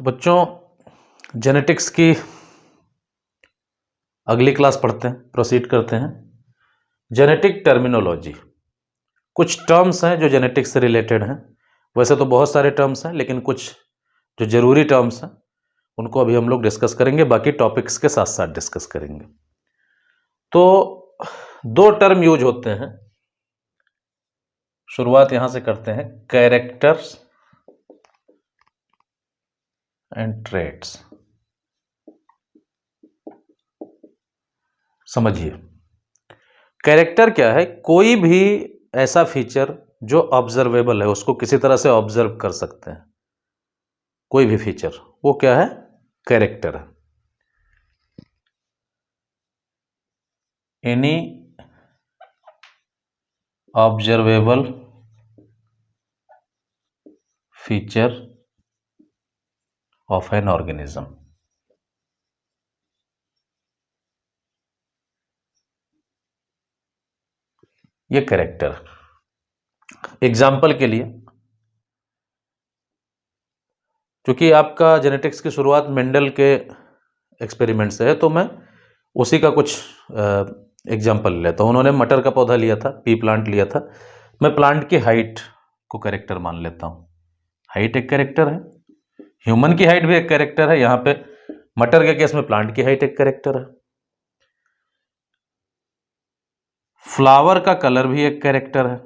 तो बच्चों, जेनेटिक्स की अगली क्लास पढ़ते हैं, प्रोसीड करते हैं। जेनेटिक टर्मिनोलॉजी, कुछ टर्म्स हैं जो जेनेटिक्स से रिलेटेड हैं। वैसे तो बहुत सारे टर्म्स हैं, लेकिन कुछ जो जरूरी टर्म्स हैं उनको अभी हम लोग डिस्कस करेंगे, बाकी टॉपिक्स के साथ साथ डिस्कस करेंगे। तो दो टर्म यूज होते हैं, शुरुआत यहां से करते हैं, कैरेक्टर्स एंड ट्रेट्स। समझिए, कैरेक्टर क्या है? कोई भी ऐसा फीचर जो ऑब्जर्वेबल है, उसको किसी तरह से ऑब्जर्व कर सकते हैं, कोई भी फीचर, वो क्या है? कैरेक्टर है। Any observable feature of an organism, ये कैरेक्टर। एग्जाम्पल के लिए, क्योंकि आपका जेनेटिक्स की शुरुआत मेंडल के एक्सपेरिमेंट से है, तो मैं उसी का कुछ एग्जाम्पल लेता हूँ। उन्होंने मटर का पौधा लिया था, पी प्लांट लिया था। मैं प्लांट की हाइट को कैरेक्टर मान लेता हूँ। हाइट एक कैरेक्टर है, ह्यूमन की हाइट भी एक कैरेक्टर है। यहाँ पे मटर के केस में प्लांट की हाइट एक कैरेक्टर है। फ्लावर का कलर भी एक कैरेक्टर है।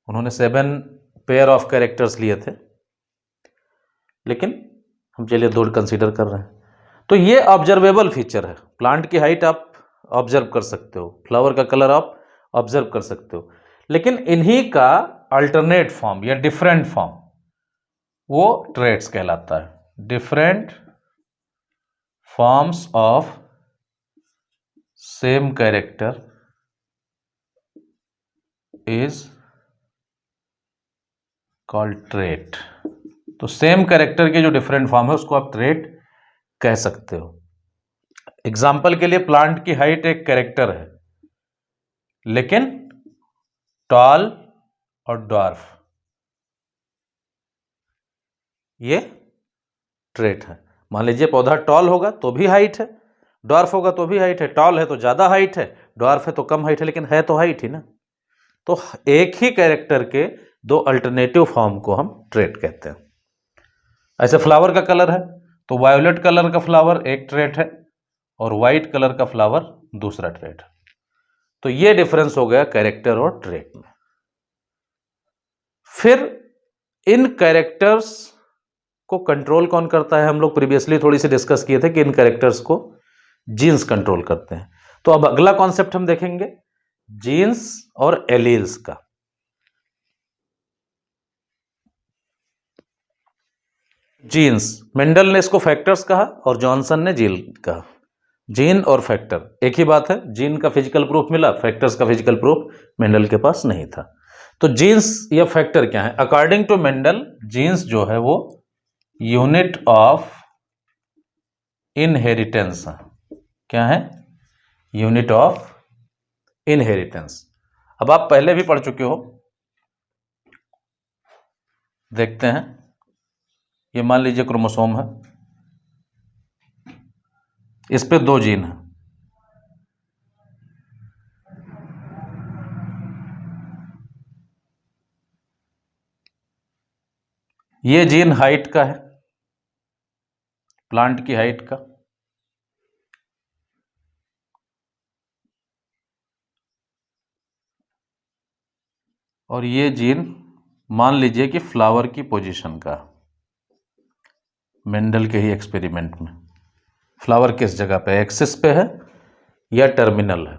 उन्होंने 7 पेयर ऑफ कैरेक्टर्स लिए थे, लेकिन हम चलिए 2 कंसीडर कर रहे हैं। तो ये ऑब्जर्वेबल फीचर है। प्लांट की हाइट आप ऑब्जर्व कर सकते हो, फ्लावर का कलर आप ऑब्जर्व कर सकते हो, लेकिन इन्हीं का अल्टरनेट फॉर्म या डिफरेंट फॉर्म वो ट्रेट्स कहलाता है। Different forms of same character is called trait. तो सेम कैरेक्टर के जो डिफरेंट फॉर्म है उसको आप ट्रेट कह सकते हो। एग्जाम्पल के लिए, प्लांट की हाइट एक कैरेक्टर है, लेकिन टॉल और ड्वार्फ ये ट्रेट है। मान लीजिए पौधा टॉल होगा तो भी हाइट है, ड्वार्फ होगा तो भी हाइट है। टॉल है तो ज्यादा हाइट है, ड्वार्फ है तो कम हाइट है, लेकिन है तो हाइट ही ना। तो एक ही कैरेक्टर के 2 अल्टरनेटिव फॉर्म को हम ट्रेट कहते हैं। ऐसे फ्लावर का कलर है, तो वायोलेट कलर का फ्लावर एक ट्रेट है और व्हाइट कलर का फ्लावर दूसरा ट्रेट है। तो ये डिफरेंस हो गया कैरेक्टर और ट्रेट में। फिर इन कैरेक्टर्स को कंट्रोल कौन करता है? हम लोग प्रीवियसली थोड़ी सी डिस्कस किए थे कि इन कैरेक्टर्स को जीन्स कंट्रोल करते हैं। तो अब अगला कॉन्सेप्ट हम देखेंगे जीन्स और एलील्स का। जीन्स, मेंडल ने इसको फैक्टर्स कहा और जॉनसन ने जीन कहा। जीन और फैक्टर एक ही बात है। जीन का फिजिकल प्रूफ मिला, फैक्टर्स का फिजिकल प्रूफ मेंडल के पास नहीं था। तो जीन्स या फैक्टर क्या है? अकॉर्डिंग टू मेंडल, जीन्स जो है वो यूनिट ऑफ इनहेरिटेंस है। क्या है? Unit of inheritance. अब आप पहले भी पढ़ चुके हो, देखते हैं। ये मान लीजिए क्रोमोसोम है, इस पे 2 जीन है। ये जीन हाइट का है, प्लांट की हाइट का, और ये जीन मान लीजिए कि फ्लावर की पोजीशन का। मेंडल के ही एक्सपेरिमेंट में फ्लावर किस जगह पे, एक्सिस पे है या टर्मिनल है।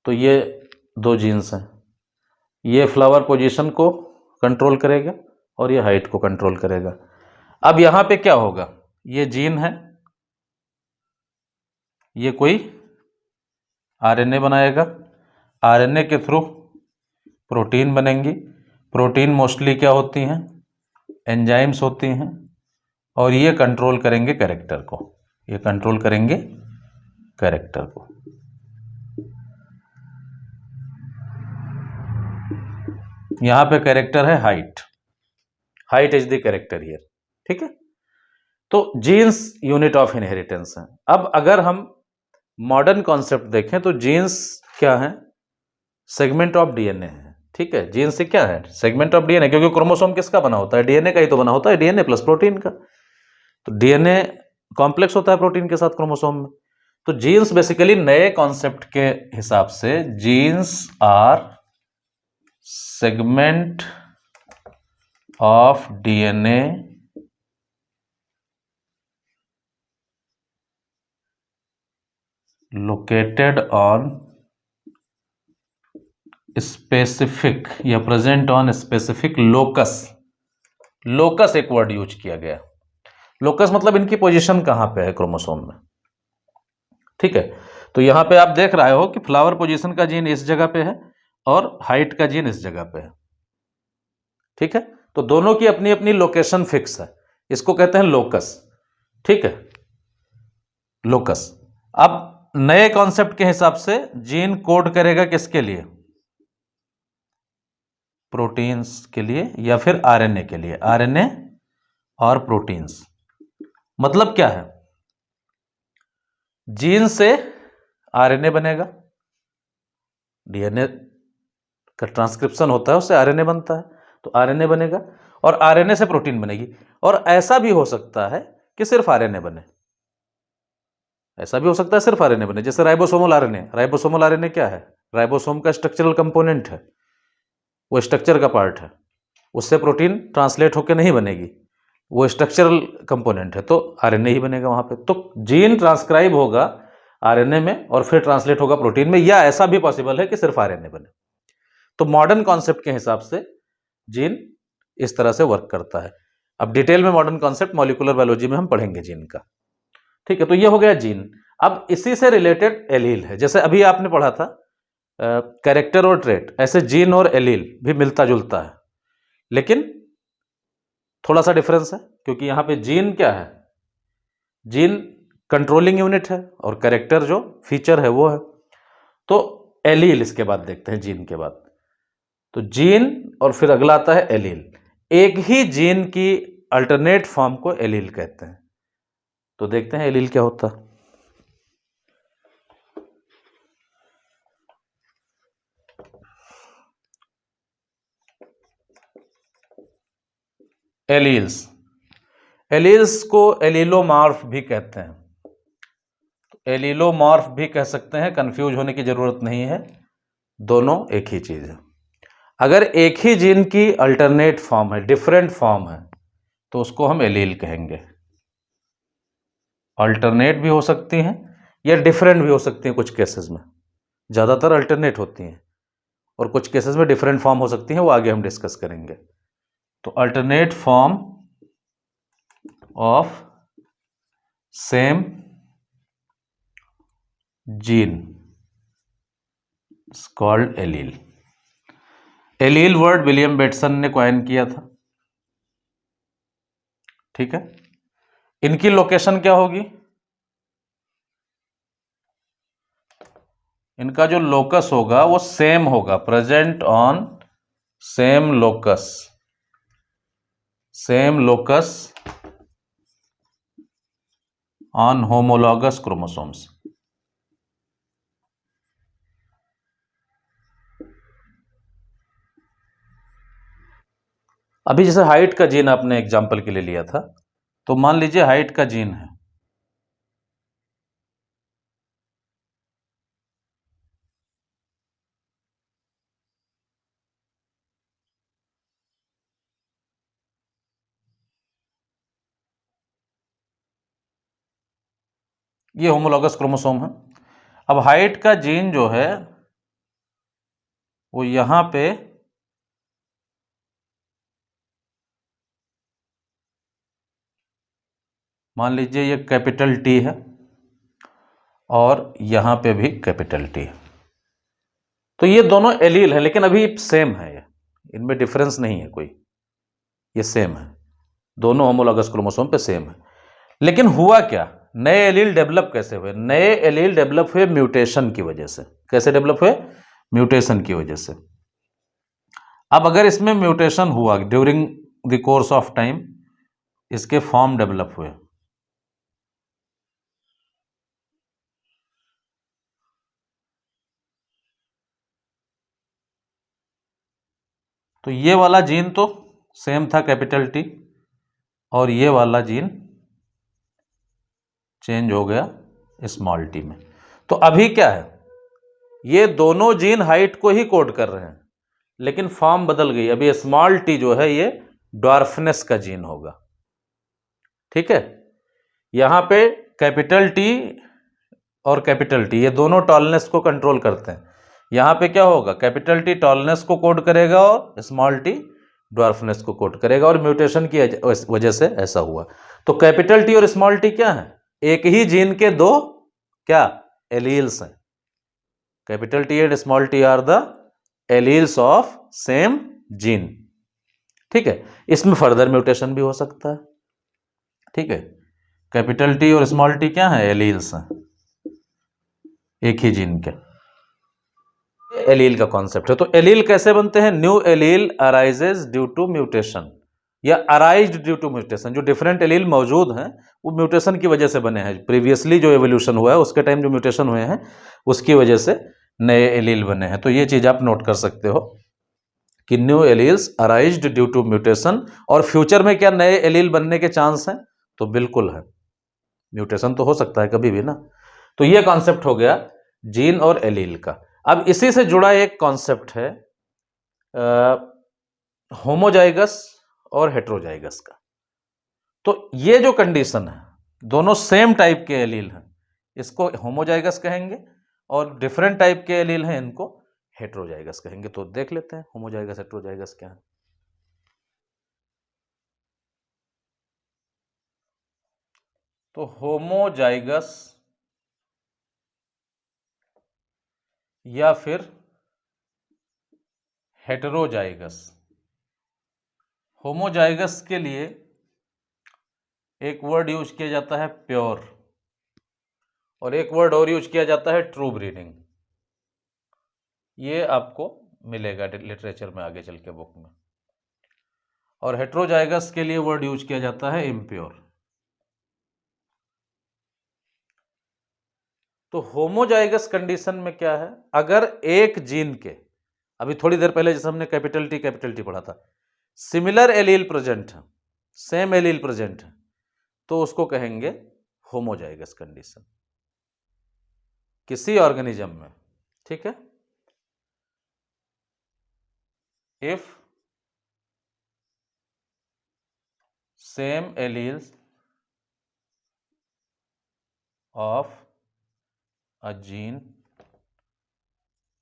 तो ये 2 जीन्स हैं, ये फ्लावर पोजीशन को कंट्रोल करेगा और ये हाइट को कंट्रोल करेगा। अब यहां पे क्या होगा? ये जीन है, ये कोई आरएनए बनाएगा, आरएनए के थ्रू प्रोटीन बनेंगी। प्रोटीन मोस्टली क्या होती हैं? एंजाइम्स होती हैं, और ये कंट्रोल करेंगे कैरेक्टर को। ये कंट्रोल करेंगे कैरेक्टर को। यहां पे कैरेक्टर है height, height is the character here, ठीक है। तो जीन्स यूनिट ऑफ इनहेरिटेंस है। अब अगर हम मॉडर्न कॉन्सेप्ट देखें तो जीन्स क्या है, सेगमेंट ऑफ डीएनए है, ठीक है। जीन्स से क्या है, सेगमेंट ऑफ डीएनए, क्योंकि क्रोमोसोम किसका बना होता है, डीएनए का ही तो बना होता है, डीएनए प्लस प्रोटीन का। तो डीएनए कॉम्प्लेक्स होता है प्रोटीन के साथ क्रोमोसोम में। तो जीन्स बेसिकली नए कॉन्सेप्ट के हिसाब से genes are segment of DNA located on specific या present on specific locus. Locus एक वर्ड यूज किया गया। लोकस मतलब इनकी पोजीशन कहां पे है क्रोमोसोम में, ठीक है। तो यहां पे आप देख रहे हो कि फ्लावर पोजीशन का जीन इस जगह पे है और हाइट का जीन इस जगह पे है, ठीक है। तो दोनों की अपनी अपनी लोकेशन फिक्स है, इसको कहते हैं लोकस, ठीक है, लोकस। अब नए कॉन्सेप्ट के हिसाब से जीन कोड करेगा किसके लिए, प्रोटीन्स के लिए या फिर आरएनए के लिए, आरएनए और प्रोटीन्स। मतलब क्या है, जीन से आरएनए बनेगा, डीएनए का ट्रांसक्रिप्शन होता है उससे आरएनए बनता है, तो आरएनए बनेगा और आरएनए से प्रोटीन बनेगी। और ऐसा भी हो सकता है कि सिर्फ आरएनए बने, ऐसा भी हो सकता है सिर्फ आरएनए बने, जैसे राइबोसोमल आरएनए। राइबोसोमल आरएनए क्या है, राइबोसोम का स्ट्रक्चरल कंपोनेंट है, वो स्ट्रक्चर का पार्ट है, उससे प्रोटीन ट्रांसलेट होकर नहीं बनेगी, वो स्ट्रक्चरल कंपोनेंट है, तो आरएनए ही बनेगा वहां पे। तो जीन ट्रांसक्राइब होगा आरएनए में और फिर ट्रांसलेट होगा प्रोटीन में, या ऐसा भी पॉसिबल है कि सिर्फ आरएनए बने। तो मॉडर्न कॉन्सेप्ट के हिसाब से जीन इस तरह से वर्क करता है। अब डिटेल में मॉडर्न कॉन्सेप्ट मॉलिक्यूलर बायोलॉजी में हम पढ़ेंगे जीन का, ठीक है। तो ये हो गया जीन। अब इसी से रिलेटेड एलील है, जैसे अभी आपने पढ़ा था कैरेक्टर और ट्रेट, ऐसे जीन और एलील भी मिलता जुलता है, लेकिन थोड़ा सा डिफरेंस है, क्योंकि यहां पे जीन क्या है, जीन कंट्रोलिंग यूनिट है और कैरेक्टर जो फीचर है वो है। तो एलील इसके बाद देखते हैं, जीन के बाद। तो जीन और फिर अगला आता है एलील। एक ही जीन की अल्टरनेट फॉर्म को एलील कहते हैं। तो देखते हैं एलील क्या होता है। एलील्स, एलील्स को एलीलोमॉर्फ भी कहते हैं, एलीलोमॉर्फ भी कह सकते हैं, कंफ्यूज होने की जरूरत नहीं है, दोनों एक ही चीज है। अगर एक ही जीन की अल्टरनेट फॉर्म है, डिफरेंट फॉर्म है, तो उसको हम एलील कहेंगे। अल्टरनेट भी हो सकती हैं या डिफरेंट भी हो सकती हैं, कुछ केसेस में, ज्यादातर अल्टरनेट होती हैं, और कुछ केसेस में डिफरेंट फॉर्म हो सकती हैं, वो आगे हम डिस्कस करेंगे। तो alternate form of same gene is called allele. Allele word William Bateson ने कॉइन किया था, ठीक है। इनकी लोकेशन क्या होगी, इनका जो लोकस होगा वो सेम होगा, present on same locus, same locus on homologous chromosomes. अभी जैसे हाइट का जीन आपने एग्जाम्पल के लिए लिया था, तो मान लीजिए हाइट का जीन है, ये होमोलॉगस क्रोमोसोम है। अब हाइट का जीन जो है वो यहां पे मान लीजिए ये कैपिटल टी है और यहां पे भी कैपिटल टी है, तो ये दोनों एलील है, लेकिन अभी सेम है, ये इनमें डिफरेंस नहीं है कोई, ये सेम है, दोनों होमोलॉगस क्रोमोसोम पे सेम है। लेकिन हुआ क्या, नए एलील डेवलप कैसे हुए, नए एलील डेवलप हुए म्यूटेशन की वजह से। कैसे डेवलप हुए, म्यूटेशन की वजह से। अब अगर इसमें म्यूटेशन हुआ during the course of time इसके फॉर्म डेवलप हुए। तो ये वाला जीन तो सेम था कैपिटल टी, और ये वाला जीन चेंज हो गया स्मॉल टी में। तो अभी क्या है, ये दोनों जीन हाइट को ही कोड कर रहे हैं, लेकिन फॉर्म बदल गई। अभी स्मॉल टी जो है ये ड्वार्फनेस का जीन होगा, ठीक है। यहां पे कैपिटल टी और कैपिटल टी ये दोनों टॉलनेस को कंट्रोल करते हैं। यहां पे क्या होगा, कैपिटल टी टॉलनेस को कोड करेगा और स्मॉल टी ड्वार्फनेस को कोड करेगा, और म्यूटेशन की वजह से ऐसा हुआ। तो कैपिटल टी और स्मॉल टी क्या है, एक ही जीन के दो क्या एलील्स हैं। Capital T and small T R the alleles of same gene, ठीक है। इसमें फर्दर म्यूटेशन भी हो सकता है, ठीक है। कैपिटल टी और स्मॉल टी क्या है, एलील्स हैं एक ही जीन के। एलील का कॉन्सेप्ट है। तो एलील कैसे बनते हैं, new allele arises due to mutation या अराइज्ड ड्यू टू म्यूटेशन। जो डिफरेंट एलील मौजूद हैं वो म्यूटेशन की वजह से बने हैं। प्रीवियसली जो एवोल्यूशन हुआ है उसके टाइम जो म्यूटेशन हुए हैं उसकी वजह से नए एलील बने हैं। तो ये चीज आप नोट कर सकते हो कि new alleles arised due to mutation. और फ्यूचर में क्या नए एलील बनने के चांस हैं, तो बिल्कुल है, म्यूटेशन तो हो सकता है कभी भी ना। तो ये कॉन्सेप्ट हो गया जीन और एलील का। अब इसी से जुड़ा एक कॉन्सेप्ट है होमोजाइगस और हेट्रोजाइगस का। तो ये जो कंडीशन है, दोनों सेम टाइप के एलील हैं, इसको होमोजाइगस कहेंगे, और डिफरेंट टाइप के एलील हैं इनको हेट्रोजाइगस कहेंगे। तो देख लेते हैं होमोजाइगस हेट्रोजाइगस क्या है। तो होमोजाइगस या फिर हेटेरोजाइगस। होमोजाइगस के लिए एक वर्ड यूज किया जाता है प्योर, और एक वर्ड और यूज किया जाता है ट्रू ब्रीडिंग। ये आपको मिलेगा लिटरेचर में आगे चल के बुक में। और हेट्रोजाइगस के लिए वर्ड यूज किया जाता है इम्प्योर। तो होमोजाइगस कंडीशन में क्या है, अगर एक जीन के, अभी थोड़ी देर पहले जैसे हमने कैपिटल टी पढ़ा था, सिमिलर एलील प्रेजेंट है, सेम एलील प्रेजेंट है, तो उसको कहेंगे होमोजाइगस कंडीशन किसी ऑर्गेनिज्म में, ठीक है। If same alleles of a gene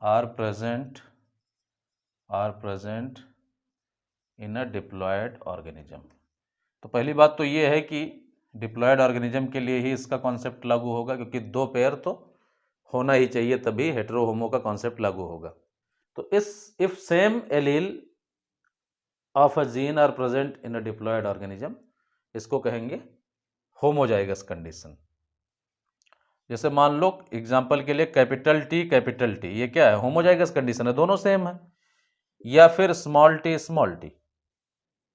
are present in a diploid organism। तो पहली बात तो ये है कि डिप्लॉयड ऑर्गेनिज्म के लिए ही इसका कॉन्सेप्ट लागू होगा, क्योंकि दो पेयर तो होना ही चाहिए, तभी हेटेरो होमो का कॉन्सेप्ट लागू होगा। तो if same allele of a gene are present in a diploid organism, इसको कहेंगे होमोजाइगस कंडीशन। जैसे मान लो एग्जाम्पल के लिए कैपिटल टी, ये क्या है, होमोजाइगस कंडीशन है, दोनों सेम है। या फिर स्मॉल टी,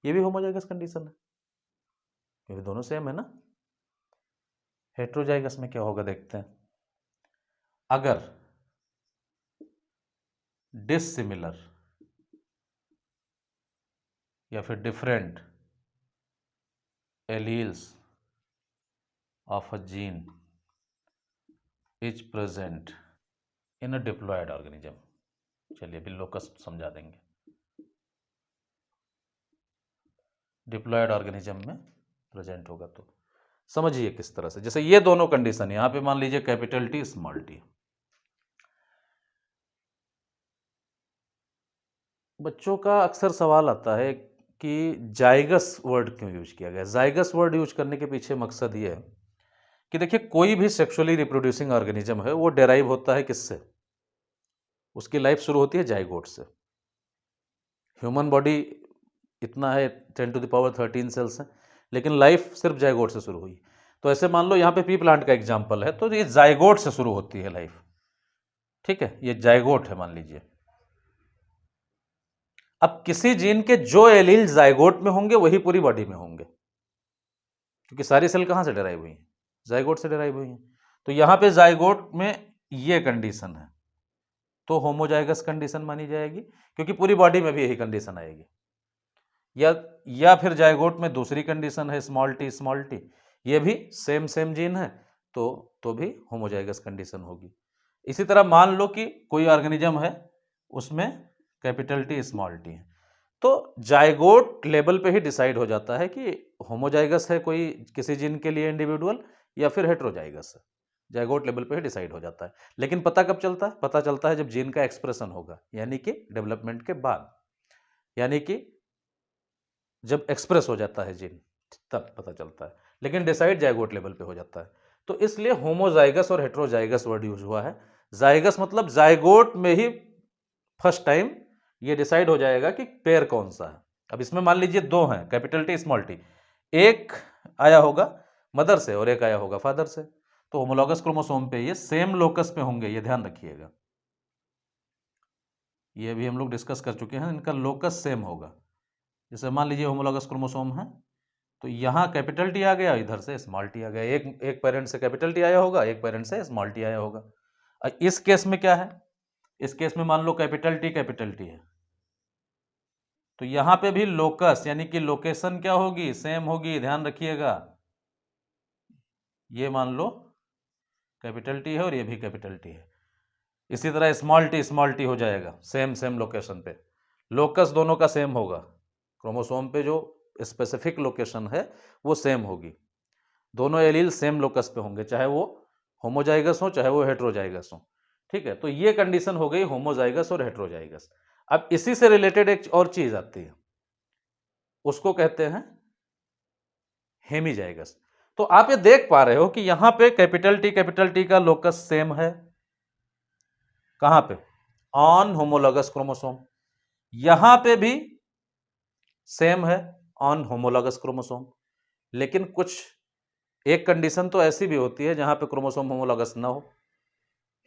ये भी होमोजाइगस कंडीशन है, ये भी दोनों सेम है ना। हेट्रोजाइगस में क्या होगा देखते हैं। अगर डिसिमिलर या फिर different alleles of a gene is present in a diploid organism, चलिए अभी लोकस समझा देंगे। डिप्लॉयड ऑर्गेनिज्म में प्रेजेंट होगा तो समझिए किस तरह से। जैसे ये दोनों कंडीशन, यहां पे मान लीजिए कैपिटल टी स्मॉल टी। बच्चों का अक्सर सवाल आता है कि जाइगस वर्ड क्यों यूज किया गया। जाइगस वर्ड यूज करने के पीछे मकसद ये है कि देखिए कोई भी सेक्सुअली रिप्रोड्यूसिंग ऑर्गेनिज्म है वो डेराइव होता है किससे, उसकी लाइफ शुरू होती है जाइगोट से। ह्यूमन बॉडी इतना है 10⁻13 सेल्स हैं, लेकिन लाइफ सिर्फ जाइगोट से शुरू हुई। तो ऐसे मान लो यहाँ पे पी प्लांट का एग्जाम्पल है, तो ये जाइगोट से शुरू होती है लाइफ, ठीक है, ये जाइगोट है मान लीजिए। अब किसी जीन के जो एलील जाइगोट में होंगे वही पूरी बॉडी में होंगे, क्योंकि सारी सेल कहां से डिराइव हुई हैं, जाइगोट से डिराइव हुई हैं। तो यहां पे जाइगोट में ये कंडीशन है तो होमोजाइगस कंडीशन मानी जाएगी, क्योंकि पूरी बॉडी में भी यही कंडीशन आएगी। या फिर जाइगोट में दूसरी कंडीशन है स्मॉल टी, ये भी सेम जीन है तो भी होमोजाइगस कंडीशन होगी। इसी तरह मान लो कि कोई ऑर्गेनिज्म है उसमें कैपिटल टी स्मॉल टी है, तो जाइगोट लेवल पे ही डिसाइड हो जाता है कि होमोजाइगस है कोई किसी जीन के लिए इंडिविजुअल या फिर हेट्रोजाइगस है। जाइगोट लेवल पे ही डिसाइड हो जाता है। लेकिन पता कब चलता है? पता चलता है जब जीन का एक्सप्रेशन होगा, यानी कि डेवलपमेंट के बाद, यानी कि जब एक्सप्रेस हो जाता है जीन तब पता चलता है। लेकिन डिसाइड जाइगोट लेवल पे हो जाता है। तो इसलिए होमोजाइगस और हेट्रोजाइगस वर्ड यूज हुआ है। जाइगस मतलब जाइगोट में ही फर्स्ट टाइम ये डिसाइड हो जाएगा कि पेयर कौन सा है। अब इसमें मान लीजिए दो हैं, कैपिटल टी स्मॉल टी, एक आया होगा मदर से और एक आया होगा फादर से, तो होमोलॉगस क्रोमोसोम पे ये सेम लोकस पे होंगे, ये ध्यान रखिएगा। ये भी हम लोग डिस्कस कर चुके हैं, इनका लोकस सेम होगा। जैसे मान लीजिए होमोलॉगस क्रोमोसोम है तो यहाँ कैपिटल टी आ गया, इधर से स्मॉल टी आ गया। एक पेरेंट से कैपिटल टी आया होगा, एक पेरेंट से स्मॉल टी आया होगा। इस केस में क्या है? इस केस में मान लो कैपिटल टी है, तो यहां पे भी लोकस यानी कि लोकेशन क्या होगी? सेम होगी, ध्यान रखिएगा। ये मान लो कैपिटल टी है और ये भी कैपिटल टी है। इसी तरह स्मॉल टी हो जाएगा, सेम लोकेशन पे। लोकस दोनों का सेम होगा, क्रोमोसोम पे जो स्पेसिफिक लोकेशन है वो सेम होगी। दोनों एलील सेम लोकस पे होंगे, चाहे वो होमोजाइगस हो चाहे वो हेट्रोजाइगस हो। ठीक है, तो ये कंडीशन हो गई होमोजाइगस और हेट्रोजाइगस। अब इसी से रिलेटेड एक और चीज आती है, उसको कहते हैं हेमीजाइगस। तो आप ये देख पा रहे हो कि यहां पे कैपिटल टी का लोकस सेम है, कहां पे? On homologous chromosome. यहां पे भी सेम है, ऑन होमोलॉगस क्रोमोसोम। लेकिन कुछ एक कंडीशन तो ऐसी भी होती है जहां पे क्रोमोसोम होमोलॉगस ना हो।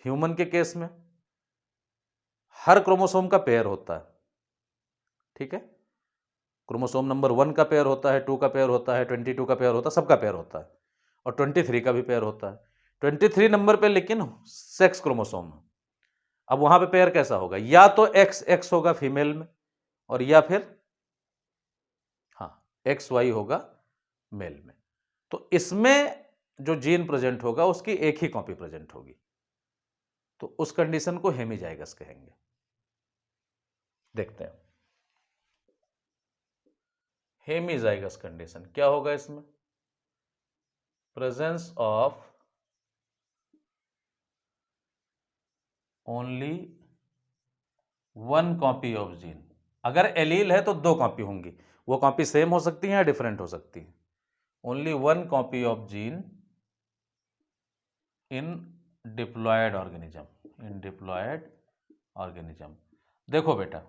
ह्यूमन के केस में हर क्रोमोसोम का पेयर होता है, ठीक है। क्रोमोसोम नंबर 1 का पेयर होता है, 2 का पेयर होता है, 22 का पेयर होता है, सबका पेयर होता है, और 23 का भी पेयर होता है। 23 नंबर पे लेकिन सेक्स क्रोमोसोम है। अब वहां पे पेयर कैसा होगा? या तो एक्स एक्स होगा फीमेल में, और या फिर हाँ एक्स वाई होगा मेल में। तो इसमें जो जीन प्रेजेंट होगा उसकी एक ही कॉपी प्रेजेंट होगी, तो उस कंडीशन को हेमीजाइगस कहेंगे। देखते हैं हेमीजाइगस कंडीशन क्या होगा। इसमें presence of only one copy of gene. अगर एलील है तो दो कॉपी होंगी, वो कॉपी सेम हो सकती है या डिफरेंट हो सकती है। Only one copy of gene in diploid organism. देखो बेटा,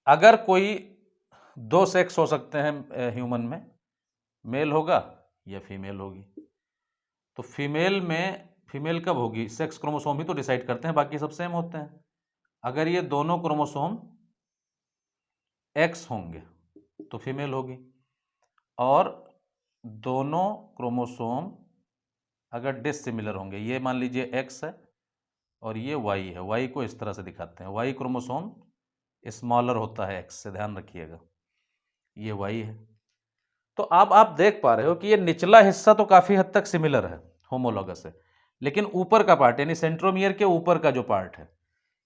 अगर कोई दो सेक्स हो सकते हैं ह्यूमन में, मेल होगा या फीमेल होगी। तो फीमेल कब होगी? सेक्स क्रोमोसोम ही तो डिसाइड करते हैं, बाकी सब सेम होते हैं। अगर ये दोनों क्रोमोसोम एक्स होंगे तो फीमेल होगी, और दोनों क्रोमोसोम अगर डिसिमिलर होंगे, ये मान लीजिए एक्स है और ये वाई है, वाई को इस तरह से दिखाते हैं, वाई क्रोमोसोम स्मॉलर होता है एक्स से, ध्यान रखिएगा, ये वाई है। तो अब आप देख पा रहे हो कि ये निचला हिस्सा तो काफी हद तक सिमिलर है, होमोलॉगस है, लेकिन ऊपर का पार्ट यानी सेंट्रोमियर के ऊपर का जो पार्ट है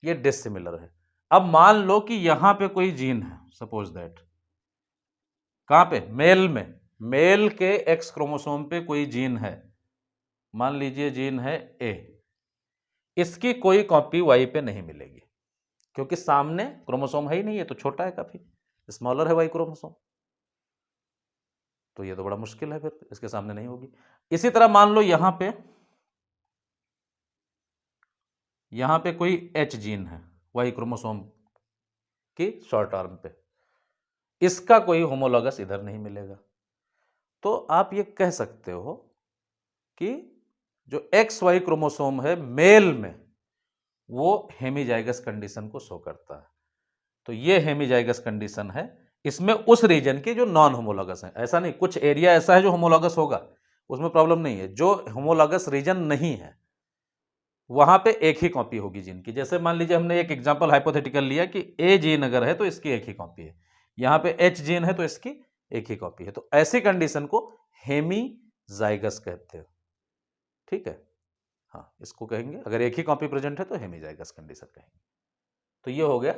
ये डिसिमिलर है। अब मान लो कि यहां पे कोई जीन है, सपोज दैट, कहां पे? मेल में, मेल के एक्स क्रोमोसोम पे कोई जीन है, मान लीजिए जीन है ए। इसकी कोई कॉपी वाई पे नहीं मिलेगी, क्योंकि सामने क्रोमोसोम है ही नहीं, है तो छोटा है, काफी स्मॉलर है वाई क्रोमोसोम, तो ये तो बड़ा मुश्किल है, फिर इसके सामने नहीं होगी। इसी तरह मान लो यहां पे कोई एच जीन है वाई क्रोमोसोम की शॉर्ट आर्म पे, इसका कोई होमोलॉगस इधर नहीं मिलेगा। तो आप ये कह सकते हो कि जो एक्स वाई क्रोमोसोम है मेल में वो हेमीजाइगस कंडीशन को शो करता है। तो ये हेमीजाइगस कंडीशन है। इसमें उस रीजन की जो नॉन होमोलॉगस है, ऐसा नहीं कुछ एरिया ऐसा है जो होमोलॉगस होगा, उसमें प्रॉब्लम नहीं है। जो होमोलॉगस रीजन नहीं है वहां पे एक ही कॉपी होगी जीन की। जैसे मान लीजिए हमने एक एग्जांपल हाइपोथेटिकल लिया कि ए जीन अगर है तो इसकी एक ही कॉपी है, यहां पे एच जीन है तो इसकी एक ही कॉपी है। तो ऐसी कंडीशन को हेमीजाइगस कहते हैं। ठीक है, हाँ इसको कहेंगे, अगर एक ही कॉपी प्रेजेंट है तो हेमीजाइगस कंडीशन कहेंगे। तो ये हो गया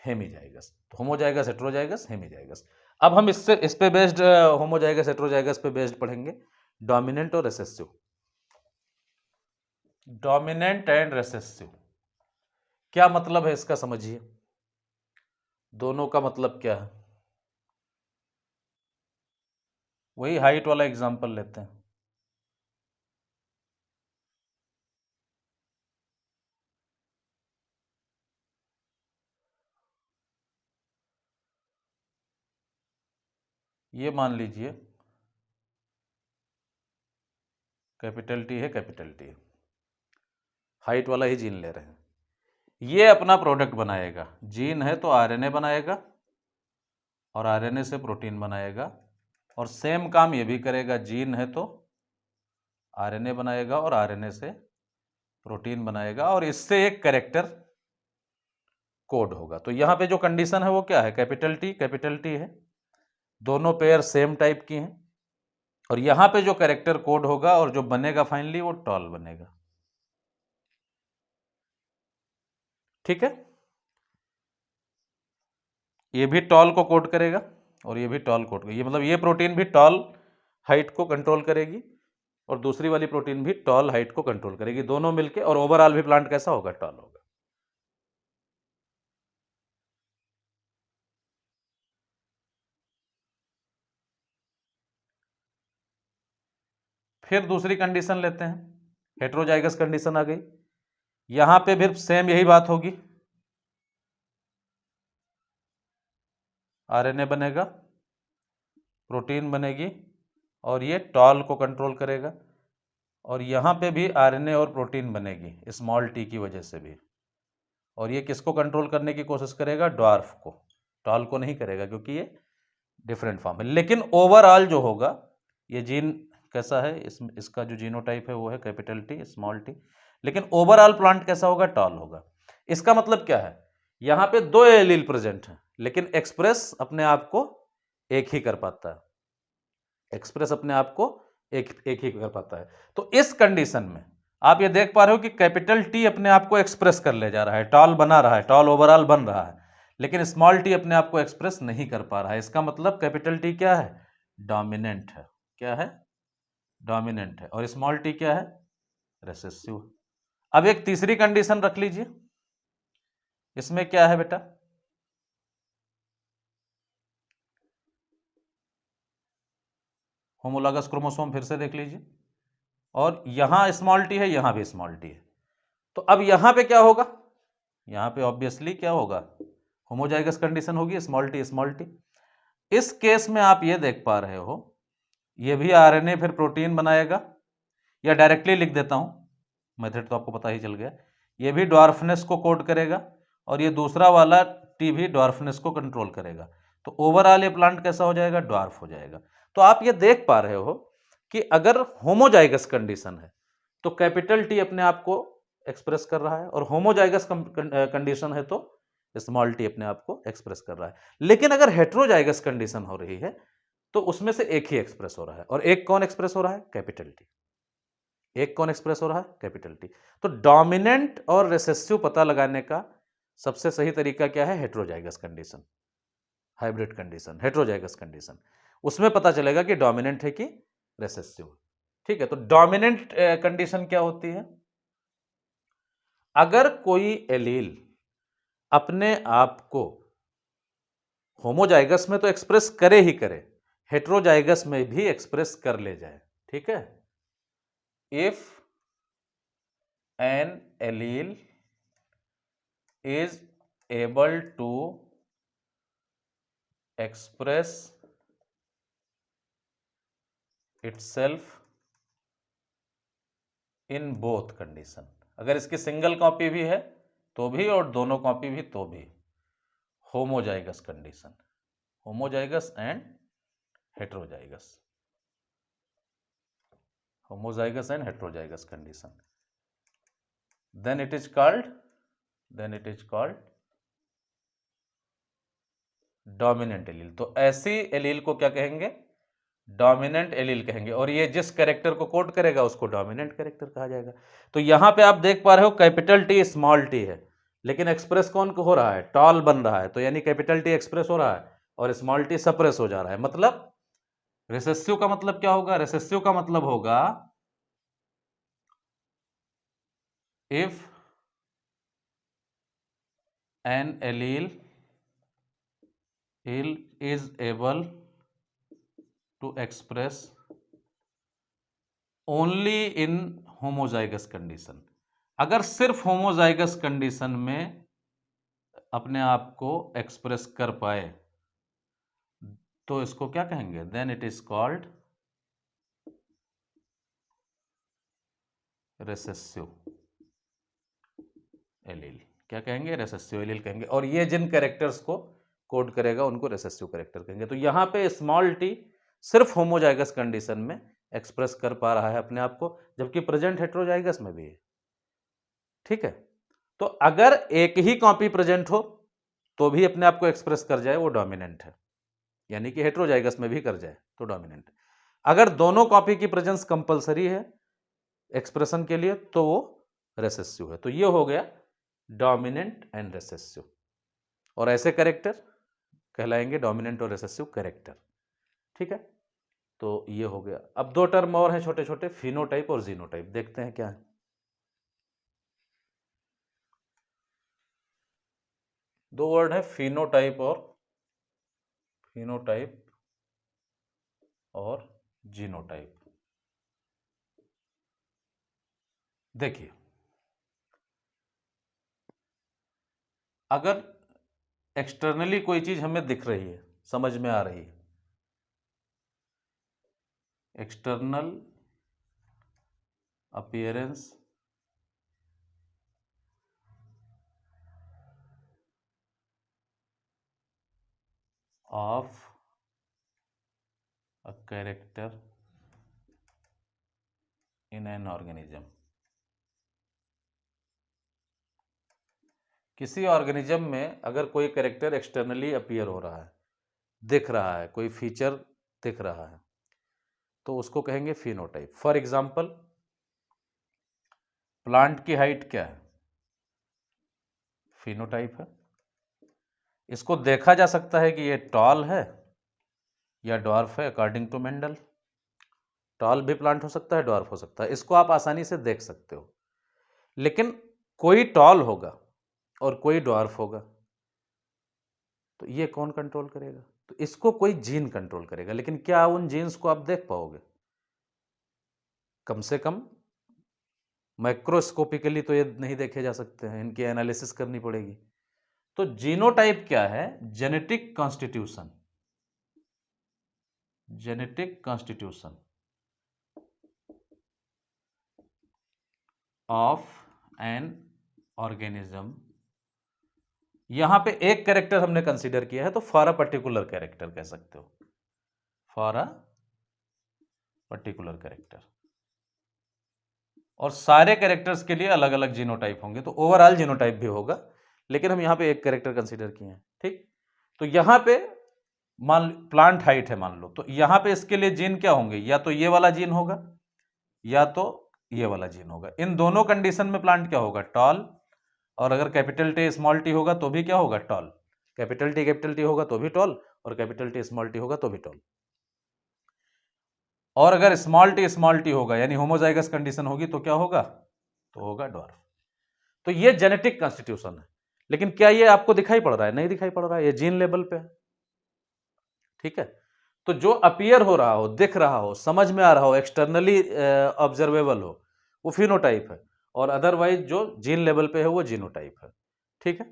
हेमीजाइगस। तो होमोजाइगस, हेट्रोजाइगस, हेमीजाइगस। अब हम इस पे बेस्ड होमोजाइगस हेट्रोजाइगस पे बेस्ड पढ़ेंगे डोमिनेंट और रिसेसिव। डोमिनेंट एंड रिसेसिव क्या मतलब है इसका समझिए। दोनों का मतलब क्या है, वही हाइट वाला एग्जांपल लेते हैं। ये मान लीजिए कैपिटल टी है, कैपिटल टी, हाइट वाला ही जीन ले रहे हैं। ये अपना प्रोडक्ट बनाएगा, जीन है तो आरएनए बनाएगा और आरएनए से प्रोटीन बनाएगा, और सेम काम ये भी करेगा, जीन है तो आरएनए बनाएगा और आरएनए से प्रोटीन बनाएगा, और इससे एक कैरेक्टर कोड होगा। तो यहां पे जो कंडीशन है वो क्या है, कैपिटल टी है, दोनों पेयर सेम टाइप की हैं, और यहां पे जो कैरेक्टर कोड होगा और जो बनेगा फाइनली वो टॉल बनेगा। ठीक है, ये भी टॉल को कोड करेगा और ये भी टॉल कोड करेगा, ये मतलब ये प्रोटीन भी टॉल हाइट को कंट्रोल करेगी और दूसरी वाली प्रोटीन भी टॉल हाइट को कंट्रोल करेगी, दोनों मिलके, और ओवरऑल भी प्लांट कैसा होगा, टॉल होगा। फिर दूसरी कंडीशन लेते हैं, हेट्रोजाइगस कंडीशन आ गई। यहां पे फिर सेम यही बात होगी, आरएनए बनेगा, प्रोटीन बनेगी और ये टॉल को कंट्रोल करेगा, और यहां पे भी आरएनए और प्रोटीन बनेगी स्मॉल टी की वजह से भी, और ये किसको कंट्रोल करने की कोशिश करेगा, ड्वार्फ को, टॉल को नहीं करेगा क्योंकि ये डिफरेंट फॉर्म है। लेकिन ओवरऑल जो होगा, ये जीन कैसा है, इसका जो जीनोटाइप है वो है कैपिटल टी स्मॉल टी, लेकिन ओवरऑल प्लांट कैसा होगा, टॉल होगा। इसका मतलब क्या है, यहां पे दो एलील प्रेजेंट है लेकिन एक्सप्रेस अपने आप को एक ही कर पाता है, एक्सप्रेस अपने आप को एक ही कर पाता है। तो इस कंडीशन में आप ये देख पा रहे हो कि कैपिटल टी अपने आप को एक्सप्रेस कर ले जा रहा है, टॉल बना रहा है, टॉल ओवरऑल बन रहा है, लेकिन स्मॉल टी अपने आप को एक्सप्रेस नहीं कर पा रहा है। इसका मतलब कैपिटल टी क्या है, डोमिनेंट है। क्या है, डोमिनेंट है। और स्मॉल टी क्या है, रिसेसिव। अब एक तीसरी कंडीशन रख लीजिए, इसमें क्या है बेटा, होमोलॉगस क्रोमोसोम फिर से देख लीजिए, और यहां स्मॉल टी है, यहां भी स्मॉल टी है। तो अब यहां पे क्या होगा, यहां पे ऑब्वियसली क्या होगा, होमोजाइगस कंडीशन होगी, स्मॉल टी स्मॉल टी। इस केस में आप ये देख पा रहे हो, ये भी आरएनए फिर प्रोटीन बनाएगा, या डायरेक्टली लिख देता हूं, मेथड तो आपको पता ही चल गया, ये भी ड्वार्फनेस को कोड करेगा और ये दूसरा वाला टी भी ड्वार्फनेस को कंट्रोल करेगा। तो ओवरऑल ये प्लांट कैसा हो जाएगा, ड्वार्फ हो जाएगा। तो आप ये देख पा रहे हो कि अगर होमोजाइगस कंडीशन है तो कैपिटल टी अपने आप को एक्सप्रेस कर रहा है, और होमोजाइगस कंडीशन है तो स्मॉल टी अपने आप को एक्सप्रेस कर रहा है। लेकिन अगर हेट्रोजाइगस कंडीशन हो रही है तो उसमें से एक ही एक्सप्रेस हो रहा है, और एक कौन एक्सप्रेस हो रहा है, कैपिटल टी। एक कौन एक्सप्रेस हो रहा है, कैपिटल टी। तो डोमिनेंट और रिसेसिव पता लगाने का सबसे सही तरीका क्या है, heterozygous condition, hybrid condition, heterozygous condition, उसमें पता चलेगा कि डोमिनेंट है कि रिसेसिव। ठीक है, तो डोमिनेंट कंडीशन क्या होती है, अगर कोई एलील अपने आप को होमोजाइगस में तो एक्सप्रेस करे ही करे, हेट्रोजाइगस में भी एक्सप्रेस कर ले जाए। ठीक है, if an allele is able to express itself in both condition, अगर इसकी सिंगल कॉपी भी है तो भी और दोनों कॉपी भी तो भी, homozygous condition, homozygous and heterozygous, homozygous and heterozygous condition, then it is called dominant allele. तो ऐसी एलील को क्या कहेंगे? डोमिनेंट एलील कहेंगे, और ये जिस कैरेक्टर को कोड करेगा उसको डोमिनेंट कैरेक्टर कहा जाएगा। तो यहां पे आप देख पा रहे हो कैपिटल टी स्मॉल टी है, लेकिन एक्सप्रेस कौन हो रहा है? टॉल बन रहा है, तो यानी कैपिटल टी एक्सप्रेस हो रहा है और स्मॉल टी सप्रेस हो जा रहा है। मतलब रिसेसिव का मतलब क्या होगा? रिसेसिव का मतलब होगा if an allele is able to express only in homozygous condition, अगर सिर्फ होमोजाइगस कंडीशन में अपने आप को एक्सप्रेस कर पाए तो इसको क्या कहेंगे? Then it is called recessive allele. क्या कहेंगे? रिसेसिव एलील कहेंगे, और ये जिन कैरेक्टर्स को कोड करेगा उनको रिसेसिव कैरेक्टर कहेंगे। तो यहां पे स्मॉल टी सिर्फ होमोजाइगस कंडीशन में एक्सप्रेस कर पा रहा है अपने आप को, जबकि प्रेजेंट हेट्रोजाइगस में भी है। ठीक है, तो अगर एक ही कॉपी प्रेजेंट हो तो भी अपने आप को एक्सप्रेस कर जाए वो डोमिनेंट है, यानी कि हेट्रोजाइगस में भी कर जाए तो डोमिनेंट। अगर दोनों कॉपी की प्रेजेंस कंपलसरी है एक्सप्रेशन के लिए तो वो रेसेसिव है। तो ये हो गया डोमिनेंट एंड रेसेसिव, और ऐसे कैरेक्टर कहलाएंगे डोमिनेंट और रेसेसिव कैरेक्टर। ठीक है, तो ये हो गया। अब दो टर्म और हैं छोटे छोटे, फिनोटाइप और जीनोटाइप, देखते हैं क्या है। दो वर्ड है, फिनोटाइप और जीनोटाइप। देखिए, अगर एक्सटर्नली कोई चीज हमें दिख रही है, समझ में आ रही है, external appearance of a character in an organism, किसी ऑर्गेनिज्म में अगर कोई कैरेक्टर एक्सटर्नली अपीयर हो रहा है, दिख रहा है, कोई फीचर दिख रहा है, तो उसको कहेंगे फिनोटाइप। फॉर एग्जांपल, प्लांट की हाइट क्या है? फिनोटाइप है। इसको देखा जा सकता है कि ये टॉल है या ड्वार्फ है, अकॉर्डिंग टू मेंडल। टॉल भी प्लांट हो सकता है, ड्वार्फ हो सकता है, इसको आप आसानी से देख सकते हो। लेकिन कोई टॉल होगा और कोई ड्वार्फ होगा, तो ये कौन कंट्रोल करेगा? तो इसको कोई जीन कंट्रोल करेगा। लेकिन क्या उन जीन्स को आप देख पाओगे? कम से कम माइक्रोस्कोपिकली तो ये नहीं देखे जा सकते हैं, इनकी एनालिसिस करनी पड़ेगी। तो जीनोटाइप क्या है? Genetic constitution, genetic constitution of an organism. यहां पे एक कैरेक्टर हमने कंसीडर किया है, तो फॉर अ पर्टिकुलर कैरेक्टर कह सकते हो, फॉर अ पर्टिकुलर कैरेक्टर। और सारे कैरेक्टर्स के लिए अलग अलग जीनोटाइप होंगे, तो ओवरऑल जीनोटाइप भी होगा, लेकिन हम यहां पे एक कैरेक्टर कंसीडर किए हैं। ठीक, तो यहां पे मान प्लांट हाइट है मान लो, तो यहां पे इसके लिए जीन क्या होंगे? या तो ये वाला जीन होगा या तो ये वाला जीन होगा। इन दोनों कंडीशन में प्लांट क्या होगा? टॉल। और अगर कैपिटल टी स्मॉल टी होगा तो भी क्या होगा? टॉल। कैपिटल टी होगा तो भी टॉल, और कैपिटल टी स्मॉल टी होगा तो भी टॉल। और अगर स्मॉल टी होगा यानी होमोजाइगस कंडीशन होगी तो क्या होगा? तो होगा ड्वार्फ। तो ये जेनेटिक कॉन्स्टिट्यूशन है, लेकिन क्या ये आपको दिखाई पड़ रहा है? नहीं दिखाई पड़ रहा है, ये जीन लेवल पे है। ठीक है, तो जो अपीयर हो रहा हो, दिख रहा हो, समझ में आ रहा हो, एक्सटर्नली ऑब्जर्वेबल हो, वो फिनोटाइप है, और अदरवाइज जो जीन लेवल पे है वो जीनोटाइप है। ठीक है,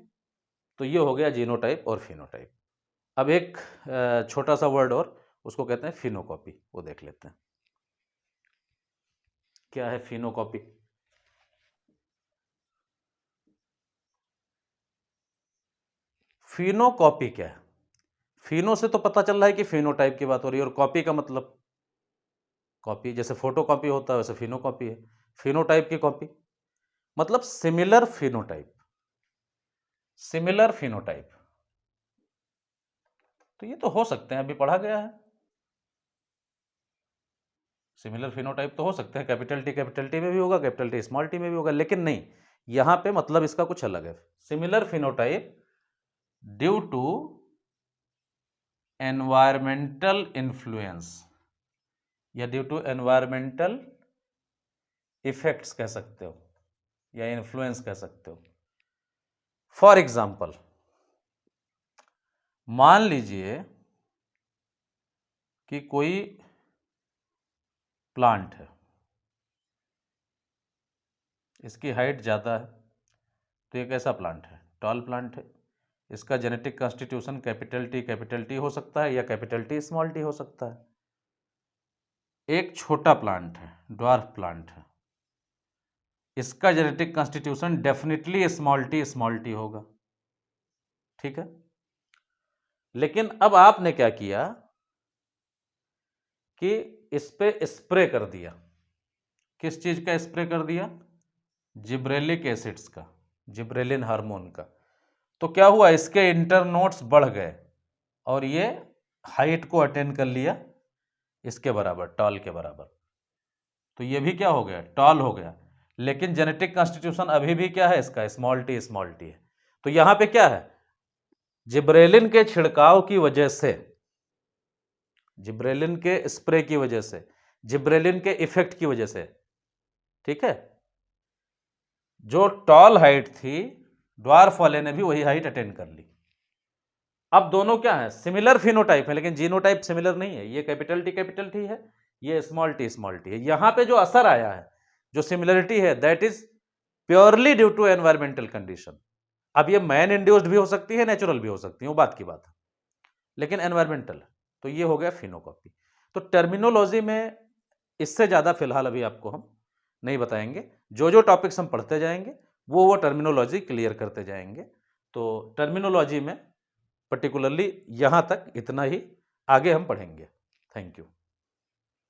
तो ये हो गया जीनोटाइप और फिनोटाइप। अब एक छोटा सा वर्ड और, उसको कहते हैं फिनोकॉपी, वो देख लेते हैं क्या है फिनोकॉपी। फिनोकॉपी क्या है? फिनो से तो पता चल रहा है कि फिनोटाइप की बात हो रही है, और कॉपी का मतलब कॉपी, जैसे फोटो कॉपी होता है वैसे फिनोकॉपी है, फिनोटाइप की कॉपी मतलब सिमिलर फिनोटाइप, सिमिलर फिनोटाइप। तो ये तो हो सकते हैं, अभी पढ़ा गया है, सिमिलर फिनोटाइप तो हो सकते हैं, कैपिटल टी में भी होगा, कैपिटल टी स्मॉल टी में भी होगा, लेकिन नहीं, यहां पे मतलब इसका कुछ अलग है। Similar phenotype due to environmental influence या ड्यू टू एनवायरमेंटल इफेक्ट्स कह सकते हो, या इन्फ्लुएंस कह सकते हो। फॉर एग्जाम्पल, मान लीजिए कि कोई प्लांट है, इसकी हाइट ज़्यादा है, तो ये कैसा प्लांट है? टॉल प्लांट है। इसका जेनेटिक कॉन्स्टिट्यूशन कैपिटल टी हो सकता है या कैपिटल टी स्मॉल टी हो सकता है। एक छोटा प्लांट है, ड्वार्फ प्लांट है, इसका genetic constitution definitely small T होगा, ठीक है। लेकिन अब आपने क्या किया कि इस पे स्प्रे कर दिया, किस चीज का स्प्रे कर दिया? जिब्रेलिक एसिड्स का, जिब्रेलिन हार्मोन का। तो क्या हुआ, इसके इंटरनोड्स बढ़ गए और ये हाइट को अटेन कर लिया इसके बराबर, टॉल के बराबर। तो ये भी क्या हो गया? टॉल हो गया। लेकिन जेनेटिक कॉन्स्टिट्यूशन अभी भी क्या है इसका? स्मॉल टी है। तो यहां पे क्या है? जिब्रेलिन के छिड़काव की वजह से, जिब्रेलिन के स्प्रे की वजह से, जिब्रेलिन के इफेक्ट की वजह से, ठीक है, जो टॉल हाइट थी ड्वार्फ वाले ने भी वही हाइट अटेन कर ली। अब दोनों क्या है? सिमिलर फिनोटाइप है, लेकिन जीनोटाइप सिमिलर नहीं है। ये कैपिटल टी है, ये स्मॉल टी है। यहां पे जो असर आया है, जो सिमिलरिटी है, that is purely due to environmental condition. अब ये मैन इंड्यूस्ड भी हो सकती है, नेचुरल भी हो सकती है, वो बात की बात है, लेकिन एनवायरमेंटल। तो ये हो गया फिनोकॉपी। तो टर्मिनोलॉजी में इससे ज्यादा फिलहाल अभी आपको हम नहीं बताएंगे, जो जो टॉपिक्स हम पढ़ते जाएंगे वो टर्मिनोलॉजी क्लियर करते जाएंगे। तो टर्मिनोलॉजी में पर्टिकुलरली यहां तक इतना ही, आगे हम पढ़ेंगे। Thank you.